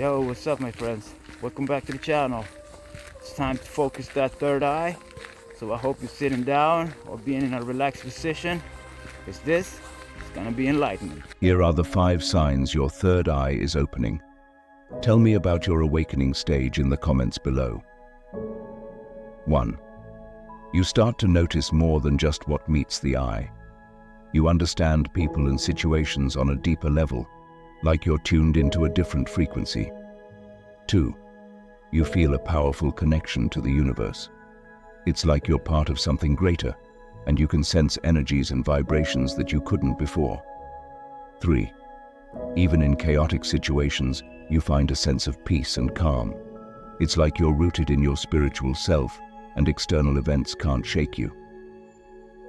Yo, what's up my friends? Welcome back to the channel. It's time to focus that third eye. So I hope you're sitting down or being in a relaxed position, because this is gonna be enlightening. Here are the 5 signs your third eye is opening. Tell me about your awakening stage in the comments below. 1. You start to notice more than just what meets the eye. You understand people and situations on a deeper level, like you're tuned into a different frequency. 2. You feel a powerful connection to the universe. It's like you're part of something greater, and you can sense energies and vibrations that you couldn't before. 3. Even in chaotic situations, you find a sense of peace and calm. It's like you're rooted in your spiritual self, and external events can't shake you.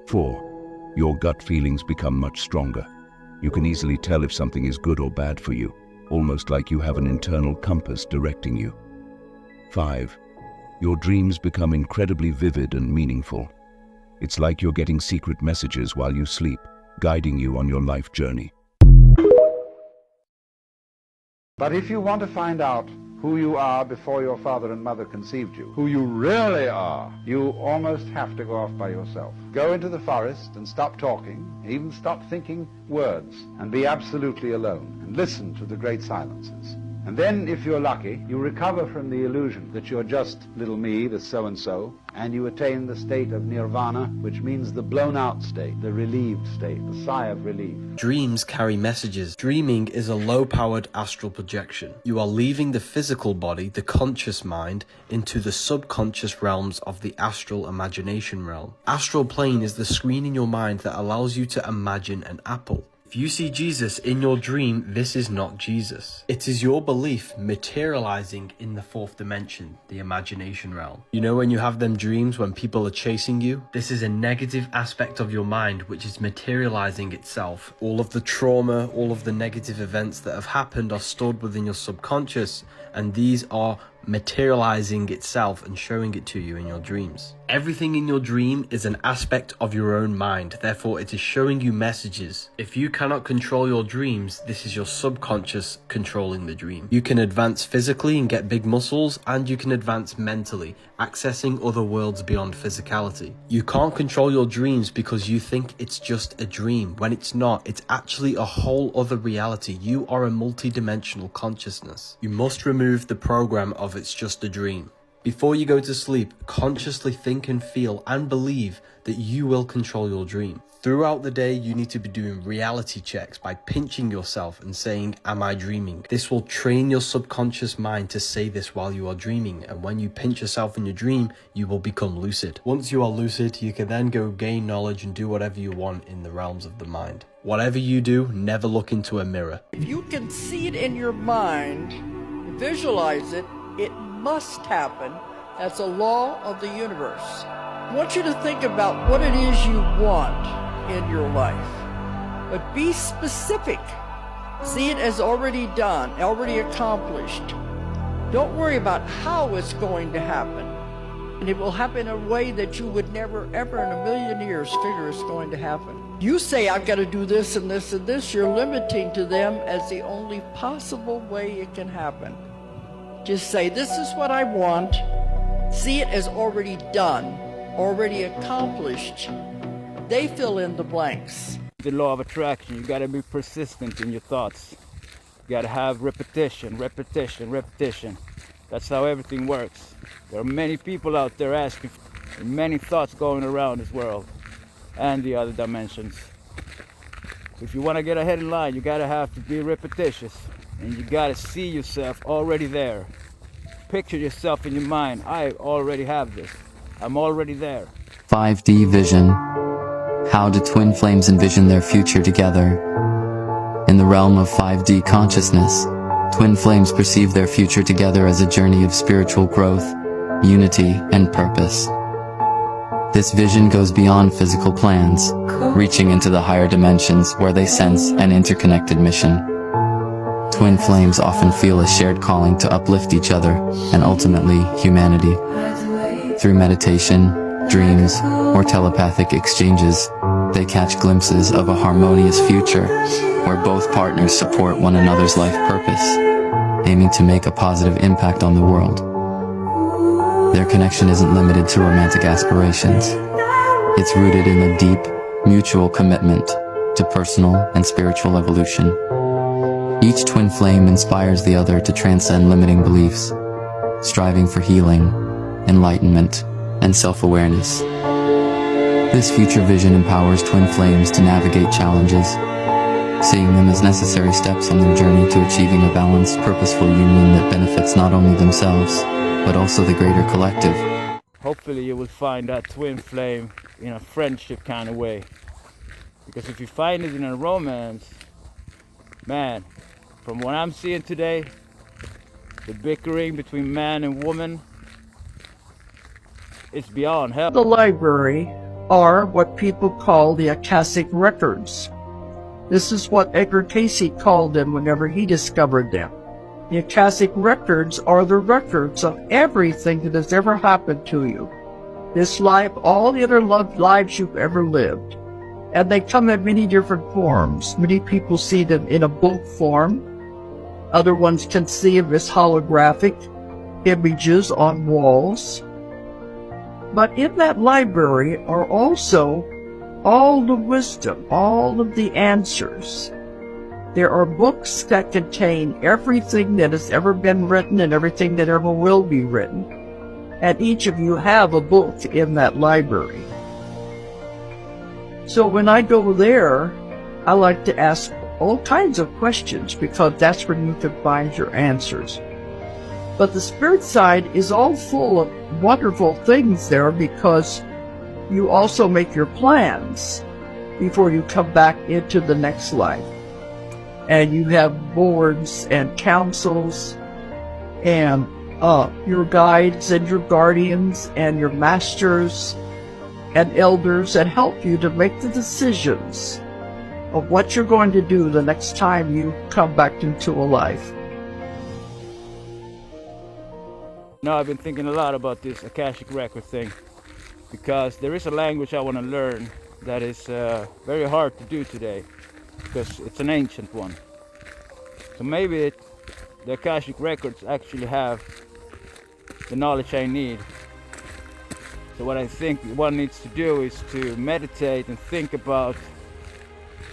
4. Your gut feelings become much stronger. You can easily tell if something is good or bad for you, almost like you have an internal compass directing you. 5. Your dreams become incredibly vivid and meaningful. It's like you're getting secret messages while you sleep, guiding you on your life journey. But if you want to find out who you are before your father and mother conceived you, who you really are, you almost have to go off by yourself. Go into the forest and stop talking, even stop thinking words, and be absolutely alone, and listen to the great silences. And then, if you're lucky, you recover from the illusion that you're just little me, the so-and-so, and you attain the state of nirvana, which means the blown-out state, the relieved state, the sigh of relief. Dreams carry messages. Dreaming is a low-powered astral projection. You are leaving the physical body, the conscious mind, into the subconscious realms of the astral imagination realm. Astral plane is the screen in your mind that allows you to imagine an apple. If you see Jesus in your dream, this is not Jesus. It is your belief materializing in the 4th dimension, the imagination realm. You know when you have them dreams when people are chasing you? This is a negative aspect of your mind which is materializing itself. All of the trauma, all of the negative events that have happened are stored within your subconscious, and these are materializing itself and showing it to you in your dreams. Everything in your dream is an aspect of your own mind, therefore it is showing you messages. If you cannot control your dreams, this is your subconscious controlling the dream. You can advance physically and get big muscles, and you can advance mentally, accessing other worlds beyond physicality. You can't control your dreams because you think it's just a dream, when it's not. It's actually a whole other reality. You are a multi-dimensional consciousness. You must remove the program of it's just a dream. Before you go to sleep, consciously think and feel and believe that you will control your dream. Throughout the day, you need to be doing reality checks by pinching yourself and saying, am I dreaming? This will train your subconscious mind to say this while you are dreaming, and when you pinch yourself in your dream, you will become lucid. Once you are lucid, you can then go gain knowledge and do whatever you want in the realms of the mind. Whatever you do, never look into a mirror. If you can see it in your mind, visualize it, it must happen. That's a law of the universe. I want you to think about what it is you want in your life, but be specific. See it as already done, already accomplished. Don't worry about how it's going to happen, and it will happen in a way that you would never ever in a million years figure it's going to happen. You say, I've got to do this and this and this, you're limiting to them as the only possible way it can happen. Just say, this is what I want. See it as already done, already accomplished. They fill in the blanks. The law of attraction, you gotta be persistent in your thoughts. You gotta have repetition, repetition, repetition. That's how everything works. There are many people out there asking, many thoughts going around this world and the other dimensions. If you want to get ahead in line, you gotta have to be repetitious, and you gotta see yourself already there. Picture yourself in your mind. I already have this. I'm already there. 5D vision. How do twin flames envision their future together? In the realm of 5D consciousness, twin flames perceive their future together as a journey of spiritual growth, unity, and purpose. This vision goes beyond physical plans, reaching into the higher dimensions where they sense an interconnected mission. Twin flames often feel a shared calling to uplift each other and ultimately humanity. Through meditation, dreams, or telepathic exchanges, they catch glimpses of a harmonious future where both partners support one another's life purpose. aiming to make a positive impact on the world. Their connection isn't limited to romantic aspirations. It's rooted in a deep, mutual commitment to personal and spiritual evolution. Each twin flame inspires the other to transcend limiting beliefs, striving for healing, enlightenment, and self-awareness. This future vision empowers twin flames to navigate challenges, seeing them as necessary steps on their journey to achieving a balanced, purposeful union that benefits not only themselves, but also the greater collective. Hopefully you will find that twin flame in a friendship kind of way. Because if you find it in a romance, man, from what I'm seeing today, the bickering between man and woman, it's beyond hell. The library are what people call the Akashic records. This is what Edgar Cayce called them whenever he discovered them. The Akashic records are the records of everything that has ever happened to you. This life, all the other lives you've ever lived. And they come in many different forms. Many people see them in a book form. Other ones can see them as holographic images on walls. But in that library are also all the wisdom, all of the answers. There are books that contain everything that has ever been written and everything that ever will be written. And each of you have a book in that library. So when I go there, I like to ask all kinds of questions because that's where you can find your answers. But the spirit side is all full of wonderful things there because you also make your plans before you come back into the next life. And you have boards and councils and your guides and your guardians and your masters and elders that help you to make the decisions of what you're going to do the next time you come back into a life. Now I've been thinking a lot about this Akashic record thing because there is a language I want to learn that is very hard to do today because it's an ancient one. So maybe the Akashic records actually have the knowledge I need. So what I think one needs to do is to meditate and think about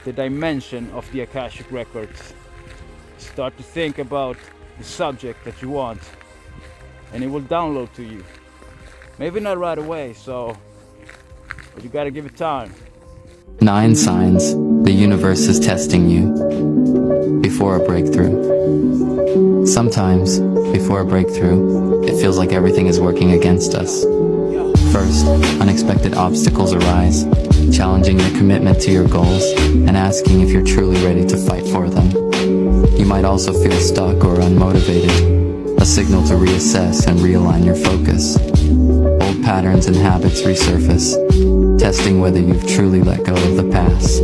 the dimension of the Akashic records. Start to think about the subject that you want and it will download to you. Maybe not right away, but you gotta give it time. 9 signs the universe is testing you before a breakthrough. Sometimes, before a breakthrough, it feels like everything is working against us. First, unexpected obstacles arise, challenging your commitment to your goals and asking if you're truly ready to fight for them. You might also feel stuck or unmotivated, a signal to reassess and realign your focus. Old patterns and habits resurface, testing whether you've truly let go of the past.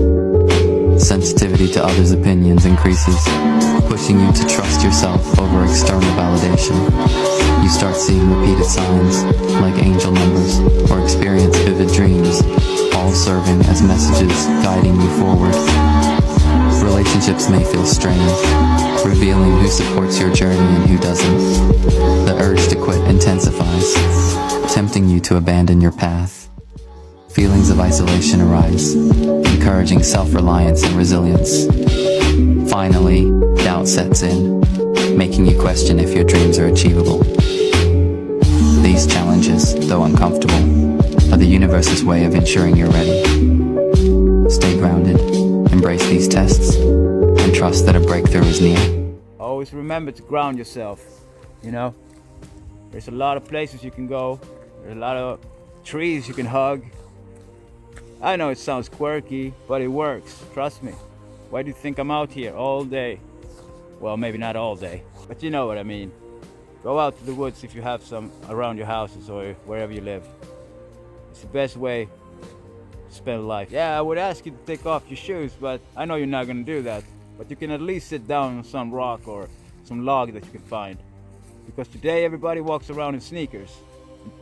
Sensitivity to others' opinions increases, pushing you to trust yourself over external validation. You start seeing repeated signs, like angel numbers, or experience vivid dreams, all serving as messages guiding you forward. Relationships may feel strained, revealing who supports your journey and who doesn't. The urge to quit intensifies, tempting you to abandon your path. Feelings of isolation arise, encouraging self-reliance and resilience. Finally, doubt sets in, making you question if your dreams are achievable. These challenges, though uncomfortable, are the universe's way of ensuring you're ready. Stay grounded, embrace these tests, and trust that a breakthrough is near. Always remember to ground yourself, you know? There's a lot of places you can go, there's a lot of trees you can hug. I know it sounds quirky, but it works, trust me. Why do you think I'm out here all day? Well, maybe not all day, but you know what I mean. Go out to the woods if you have some around your houses or wherever you live. It's the best way to spend life. Yeah, I would ask you to take off your shoes, but I know you're not gonna do that. But you can at least sit down on some rock or some log that you can find. Because today everybody walks around in sneakers.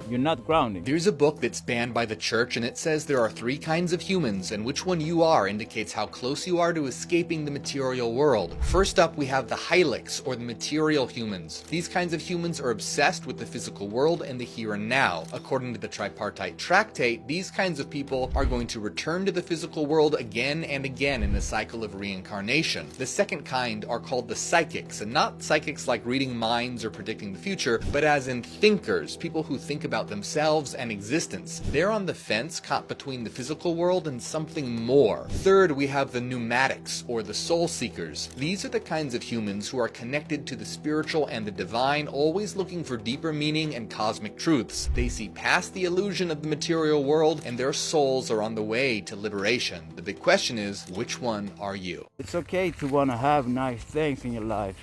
you're not grounding. There's a book that's banned by the church, and it says there are 3 kinds of humans, and which one you are indicates how close you are to escaping the material world. First up, we have the Hylics, or the material humans. These kinds of humans are obsessed with the physical world and the here and now. According to the Tripartite Tractate, these kinds of people are going to return to the physical world again and again in a cycle of reincarnation. The second kind are called the Psychics, and not psychics like reading minds or predicting the future, but as in thinkers, people who think about themselves and existence. They're on the fence, caught between the physical world and something more. Third, we have the Pneumatics, or the Soul Seekers. These are the kinds of humans who are connected to the spiritual and the divine, always looking for deeper meaning and cosmic truths. They see past the illusion of the material world, and their souls are on the way to liberation. The big question is, which one are you? It's okay to want to have nice things in your life.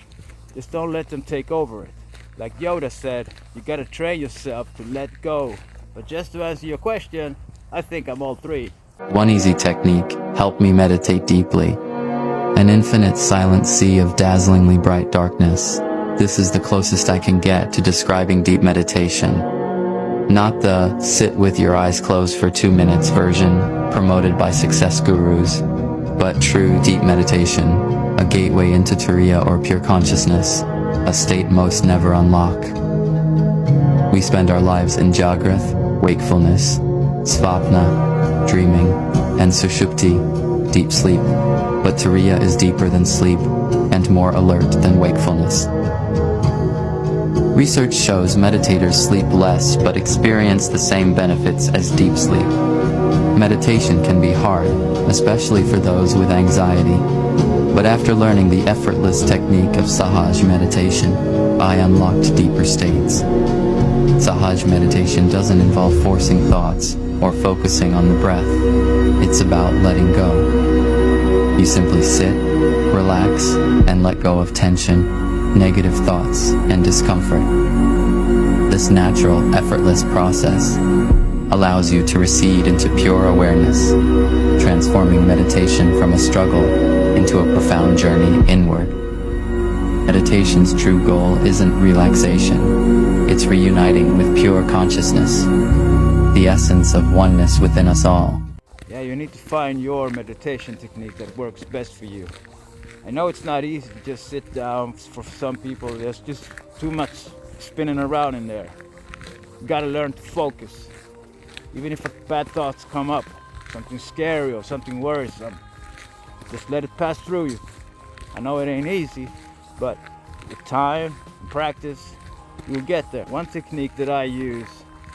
Just don't let them take over it. Like Yoda said, you gotta train yourself to let go. But just to answer your question, I think I'm all 3. One easy technique helped me meditate deeply. An infinite silent sea of dazzlingly bright darkness. This is the closest I can get to describing deep meditation. Not the sit with your eyes closed for 2 minutes version promoted by success gurus, but true deep meditation, a gateway into Turiya or pure consciousness, a state most never unlock. We spend our lives in Jagrath, wakefulness, Svapna, dreaming, and Sushupti, deep sleep. But Turiya is deeper than sleep, and more alert than wakefulness. Research shows meditators sleep less but experience the same benefits as deep sleep. Meditation can be hard, especially for those with anxiety. But after learning the effortless technique of Sahaj meditation, I unlocked deeper states. Sahaj meditation doesn't involve forcing thoughts or focusing on the breath. It's about letting go. You simply sit, relax, and let go of tension, negative thoughts, and discomfort. This natural, effortless process allows you to recede into pure awareness, transforming meditation from a struggle into a profound journey inward. Meditation's true goal isn't relaxation, it's reuniting with pure consciousness, the essence of oneness within us all. Yeah, you need to find your meditation technique that works best for you. I know it's not easy to just sit down. For some people, there's just too much spinning around in there. You gotta learn to focus. Even if bad thoughts come up, something scary or something worrisome, just let it pass through you. I know it ain't easy, but with time and practice, you'll get there. One technique that I use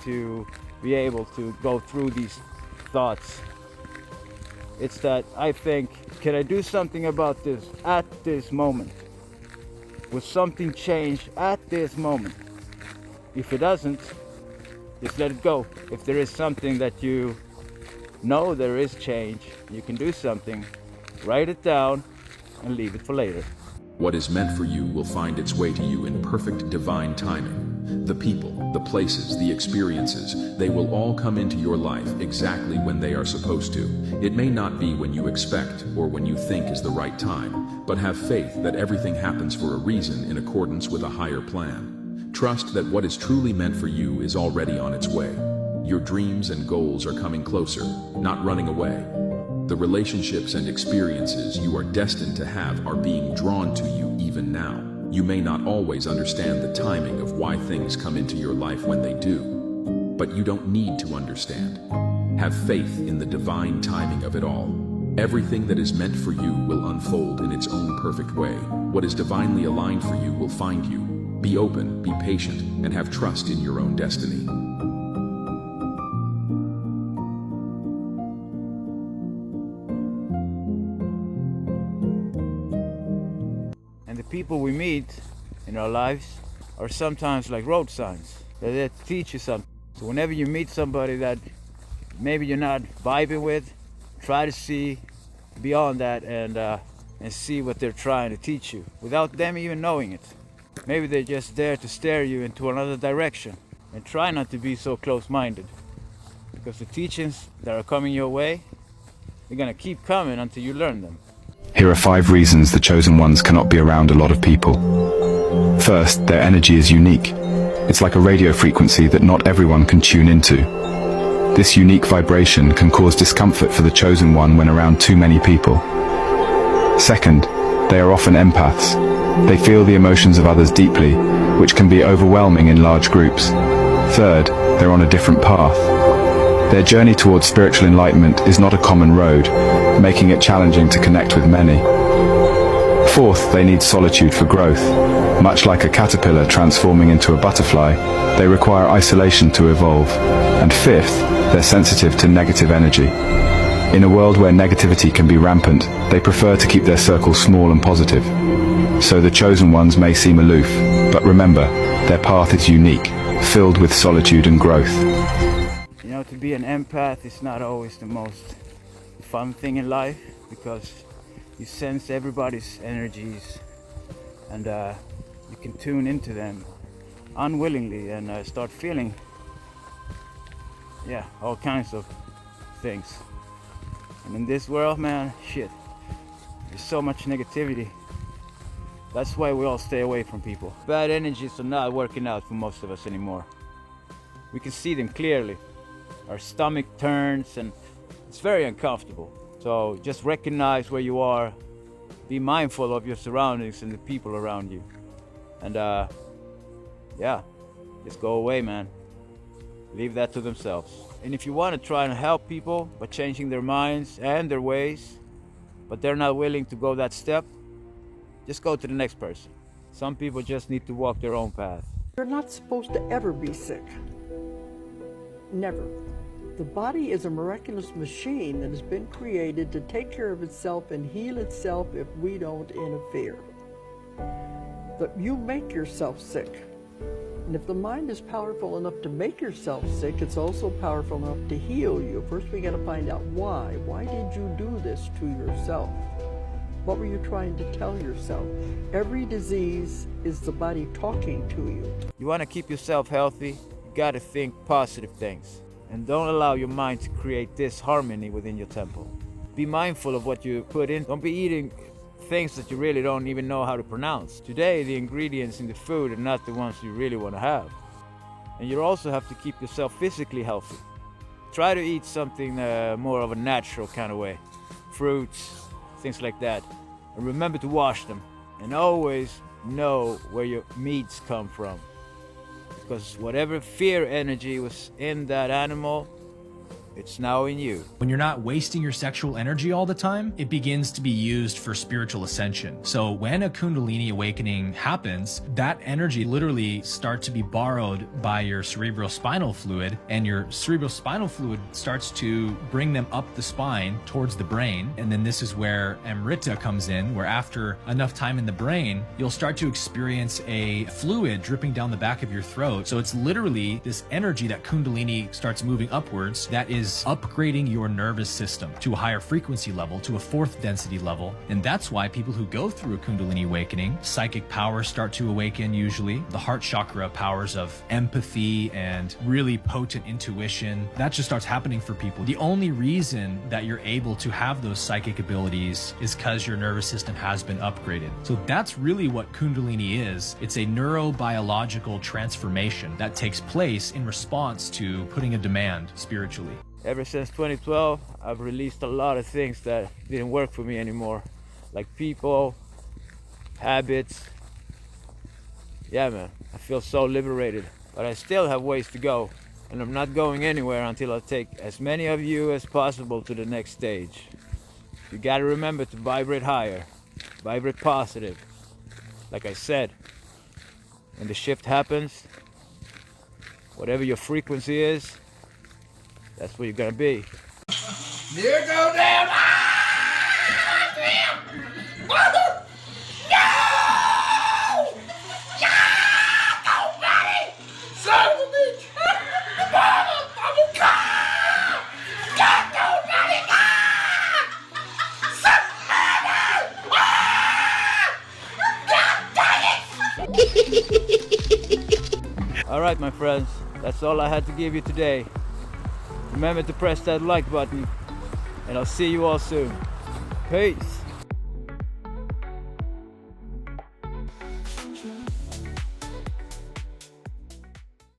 to be able to go through these thoughts, it's that I think, can I do something about this at this moment? Will something change at this moment? If it doesn't, just let it go. If there is something that you know there is change, you can do something, write it down and leave it for later. What is meant for you will find its way to you in perfect divine timing. The people, the places, the experiences, they will all come into your life exactly when they are supposed to. It may not be when you expect or when you think is the right time, but have faith that everything happens for a reason in accordance with a higher plan. Trust that what is truly meant for you is already on its way. Your dreams and goals are coming closer, not running away. The relationships and experiences you are destined to have are being drawn to you even now. You may not always understand the timing of why things come into your life when they do, but you don't need to understand. Have faith in the divine timing of it all. Everything that is meant for you will unfold in its own perfect way. What is divinely aligned for you will find you. Be open, be patient, and have trust in your own destiny. And the people we meet in our lives are sometimes like road signs. They're there to teach you something. So whenever you meet somebody that maybe you're not vibing with, try to see beyond that and see what they're trying to teach you without them even knowing it. Maybe they're just there to steer you into another direction. And try not to be so close-minded, because the teachings that are coming your way, they're gonna keep coming until you learn them. Here are 5 reasons the chosen ones cannot be around a lot of people. First, their energy is unique. It's like a radio frequency that not everyone can tune into. This unique vibration can cause discomfort for the chosen one when around too many people. Second, they are often empaths. They feel the emotions of others deeply, which can be overwhelming in large groups. Third, they're on a different path. Their journey towards spiritual enlightenment is not a common road, making it challenging to connect with many. Fourth, they need solitude for growth. Much like a caterpillar transforming into a butterfly, they require isolation to evolve. And fifth, they're sensitive to negative energy. In a world where negativity can be rampant, they prefer to keep their circle small and positive. So the chosen ones may seem aloof, but remember, their path is unique, filled with solitude and growth. You know, to be an empath is not always the most fun thing in life, because you sense everybody's energies, and you can tune into them unwillingly and start feeling, yeah, all kinds of things. And in this world, man, shit, there's so much negativity. That's why we all stay away from people. Bad energies are not working out for most of us anymore. We can see them clearly. Our stomach turns and it's very uncomfortable. So just recognize where you are. Be mindful of your surroundings and the people around you. And yeah, just go away, man. Leave that to themselves. And if you want to try and help people by changing their minds and their ways, but they're not willing to go that step, just go to the next person. Some people just need to walk their own path. You're not supposed to ever be sick. Never. The body is a miraculous machine that has been created to take care of itself and heal itself if we don't interfere. But you make yourself sick. And if the mind is powerful enough to make yourself sick, it's also powerful enough to heal you. First, we got to find out why. Why did you do this to yourself? What were you trying to tell yourself? Every disease is the body talking to you. You want to keep yourself healthy, you got to think positive things. And don't allow your mind to create disharmony within your temple. Be mindful of what you put in. Don't be eating things that you really don't even know how to pronounce. Today, the ingredients in the food are not the ones you really want to have. And you also have to keep yourself physically healthy. Try to eat something more of a natural kind of way. Fruits, things like that. And remember to wash them. And always know where your meats come from. Because whatever fear energy was in that animal, it's now in you. When you're not wasting your sexual energy all the time, it begins to be used for spiritual ascension. So when a Kundalini awakening happens, that energy literally starts to be borrowed by your cerebrospinal fluid, and your cerebrospinal fluid starts to bring them up the spine towards the brain. And then this is where Amrita comes in, where after enough time in the brain, you'll start to experience a fluid dripping down the back of your throat. So it's literally this energy that Kundalini starts moving upwards that is upgrading your nervous system to a higher frequency level, to a fourth density level. And that's why people who go through a Kundalini awakening, psychic powers start to awaken usually. The heart chakra powers of empathy and really potent intuition, that just starts happening for people. The only reason that you're able to have those psychic abilities is because your nervous system has been upgraded. So that's really what Kundalini is. It's a neurobiological transformation that takes place in response to putting a demand spiritually. Ever since 2012, I've released a lot of things that didn't work for me anymore. Like people, habits. Yeah, man, I feel so liberated. But I still have ways to go. And I'm not going anywhere until I take as many of you as possible to the next stage. You gotta remember to vibrate higher. Vibrate positive. Like I said, when the shift happens, whatever your frequency is, that's where you're gonna be. There go down! Ah! Damn! No! Yeah! Go, buddy! Son of a bitch! I'm a car! God, go, buddy! Son of a murder! God dang it! All right, my friends, that's all I had to give you today. Remember to press that like button, and I'll see you all soon. Peace.